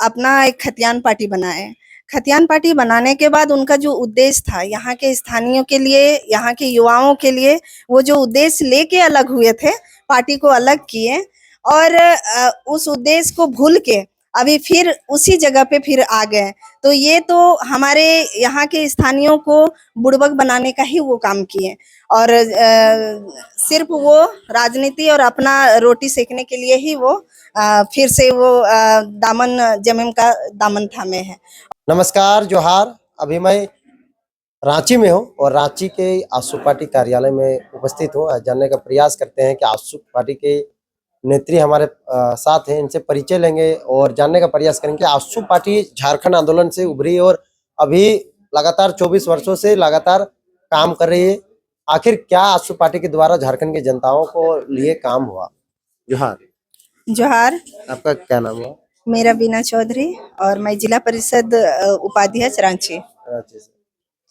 अपना एक खतियान पार्टी बनाए। खतियान पार्टी बनाने के बाद उनका जो उद्देश्य था यहाँ के स्थानीयों के लिए, यहाँ के युवाओं के लिए, वो जो उद्देश्य लेके अलग हुए थे, पार्टी को अलग किए और उस उद्देश्य को भूल के अभी फिर उसी जगह पे फिर आ गए। तो ये तो हमारे यहाँ के स्थानीयों को बुड़बक बनाने का ही वो काम किए और सिर्फ वो राजनीति और अपना रोटी सेकने के लिए ही वो फिर से वो दामन जमीन का दामन थामे है। नमस्कार, जोहार। अभी मैं रांची में हूँ और रांची के आजसू पार्टी कार्यालय में उपस्थित हूँ। जानने का प्रयास करते हैं कि आजसू पार्टी के नेत्री हमारे साथ हैं, इनसे परिचय लेंगे और जानने का प्रयास करेंगे कि आजसू पार्टी झारखंड आंदोलन से उभरी और अभी लगातार 24 वर्षों से लगातार काम कर रही है। आखिर क्या आजसू पार्टी के द्वारा झारखंड की जनताओं को लिए काम हुआ? जोहार। जोहार। आपका क्या नाम हुआ? मेरा बीना चौधरी और मैं जिला परिषद उपाध्यक्ष रांची।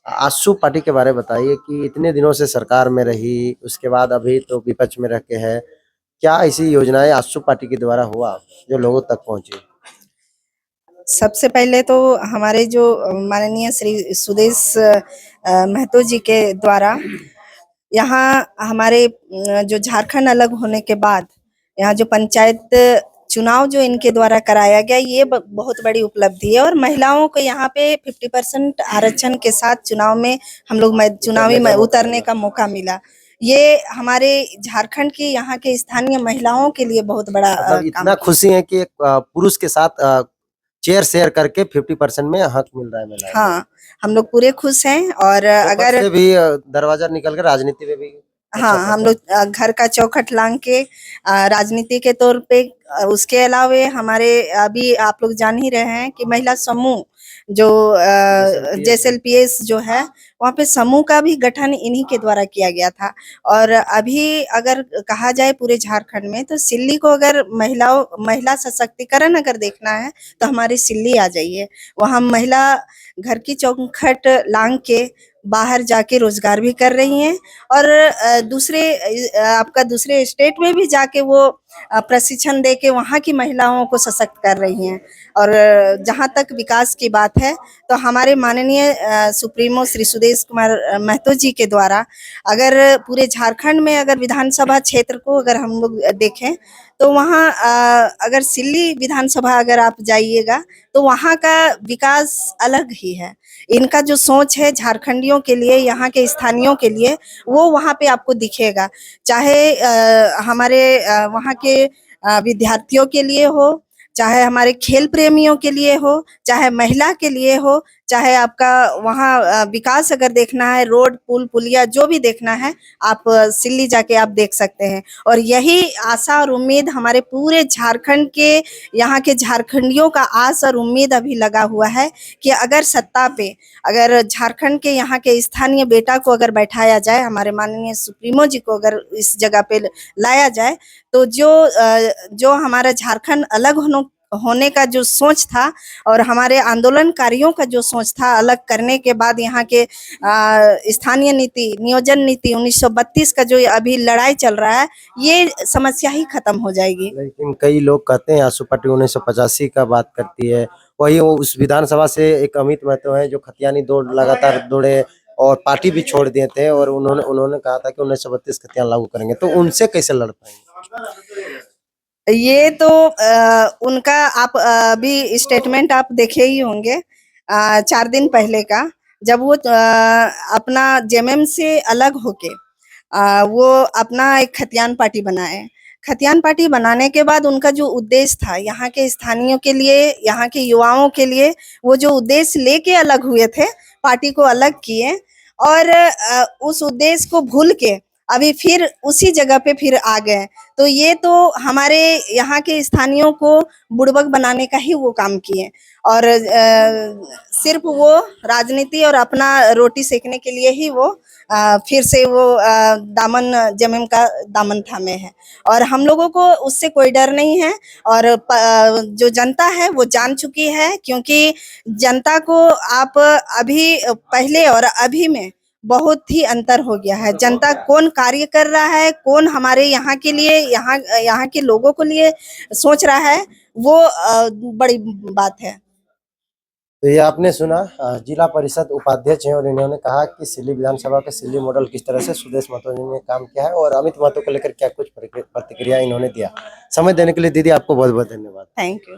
आजसू पार्टी के बारे में बताइए कि इतने दिनों से सरकार में रही, उसके बाद अभी तो विपक्ष में रह के है। क्या ऐसी योजनाएं आजसू पार्टी के द्वारा हुआ जो लोगों तक पहुंची? सबसे पहले तो हमारे जो माननीय श्री सुदेश महतो जी के द्वारा यहाँ हमारे जो झारखंड अलग होने के बाद यहाँ जो पंचायत चुनाव जो इनके द्वारा कराया गया, ये बहुत बड़ी उपलब्धि है और महिलाओं को यहाँ पे 50% आरक्षण के साथ चुनाव में हम लोग चुनावी में उतरने का मौका मिला। ये हमारे झारखंड की यहाँ के स्थानीय महिलाओं के लिए बहुत बड़ा इतना खुशी है कि एक पुरुष के साथ चेयर शेयर करके 50% में हक मिल रहा है महिलाएं। हाँ, हम लोग पूरे खुश हैं और अगर से भी दरवाजा निकल कर राजनीति में भी हाँ, हम लोग घर का चौखट लांग के राजनीति के तौर पे, उसके अलावे हमारे अभी आप लोग जान ही रहे हैं कि महिला समूह जो JSLPS जो है, वहाँ पे समूह का भी गठन इन्हीं के द्वारा किया गया था। और अभी अगर कहा जाए पूरे झारखंड में तो सिल्ली को अगर महिला सशक्तिकरण अगर देखना है तो हमारी सिल्ली आ जाइए। वहाँ महिला घर की चौखट लांग के बाहर जाके रोजगार भी कर रही हैं और दूसरे स्टेट में भी जाके वो प्रशिक्षण दे के वहाँ की महिलाओं को सशक्त कर रही हैं। और जहाँ तक विकास की बात है तो हमारे माननीय सुप्रीमो श्री सुदेश कुमार महतो जी के द्वारा अगर पूरे झारखंड में अगर विधानसभा क्षेत्र को अगर हम लोग देखें तो वहाँ अगर सिल्ली विधानसभा अगर आप जाइएगा तो वहाँ का विकास अलग ही है। इनका जो सोच है झारखंडियों के लिए, यहाँ के स्थानीयों के लिए, वो वहाँ पे आपको दिखेगा। चाहे हमारे वहाँ के विद्यार्थियों के लिए हो, चाहे हमारे खेल प्रेमियों के लिए हो, चाहे महिला के लिए हो, चाहे आपका वहाँ विकास अगर देखना है, रोड पुल पुलिया जो भी देखना है, आप सिल्ली जाके आप देख सकते हैं। और यही आशा और उम्मीद हमारे पूरे झारखंड के, यहाँ के झारखंडियों का आस और उम्मीद अभी लगा हुआ है कि अगर सत्ता पे अगर झारखंड के यहाँ के स्थानीय बेटा को अगर बैठाया जाए, हमारे माननीय सुप्रीमो जी को अगर इस जगह पे लाया जाए तो जो हमारा झारखंड अलग होने का जो सोच था और हमारे आंदोलनकारियों का जो सोच था अलग करने के बाद यहाँ के स्थानीय नीति, नियोजन नीति 1932 का जो अभी लड़ाई चल रहा है, ये समस्या ही खत्म हो जाएगी। लेकिन कई लोग कहते हैं आजसू पार्टी 1985 का बात करती है। वही उस विधानसभा से एक अमित महतो हैं जो खतियानी दौड़ लगातार दौड़े और पार्टी भी छोड़ दिए थे और उन्होंने कहा था कि 1932 खतियान लागू करेंगे, तो उनसे कैसे लड़ पाएंगे? ये तो उनका आप अभी स्टेटमेंट आप देखे ही होंगे 4 दिन पहले का, जब वो अपना जेएमएम से अलग होके वो अपना एक खतियान पार्टी बनाए। खतियान पार्टी बनाने के बाद उनका जो उद्देश्य था यहाँ के स्थानीयों के लिए, यहाँ के युवाओं के लिए, वो जो उद्देश्य लेके अलग हुए थे, पार्टी को अलग किए और उस उद्देश्य को भूल के अभी फिर उसी जगह पे फिर आ गए। तो ये तो हमारे यहाँ के स्थानीयों को बुड़बक बनाने का ही वो काम किए और सिर्फ वो राजनीति और अपना रोटी सेकने के लिए ही वो फिर से वो दामन जमीन का दामन थामे है। और हम लोगों को उससे कोई डर नहीं है और जो जनता है वो जान चुकी है, क्योंकि जनता को आप अभी पहले और अभी में बहुत ही अंतर हो गया है। जनता कौन कार्य कर रहा है, कौन हमारे यहाँ के लिए, यहाँ के लोगों के लिए सोच रहा है, वो बड़ी बात है। तो ये आपने सुना जिला परिषद उपाध्यक्ष हैं और इन्होंने कहा कि सिल्ली विधानसभा के सिल्ली मॉडल किस तरह से सुदेश महतो जी ने काम किया है और अमित महतो को लेकर क्या कुछ प्रतिक्रिया इन्होंने दिया। समय देने के लिए दीदी आपको बहुत बहुत धन्यवाद। Thank you.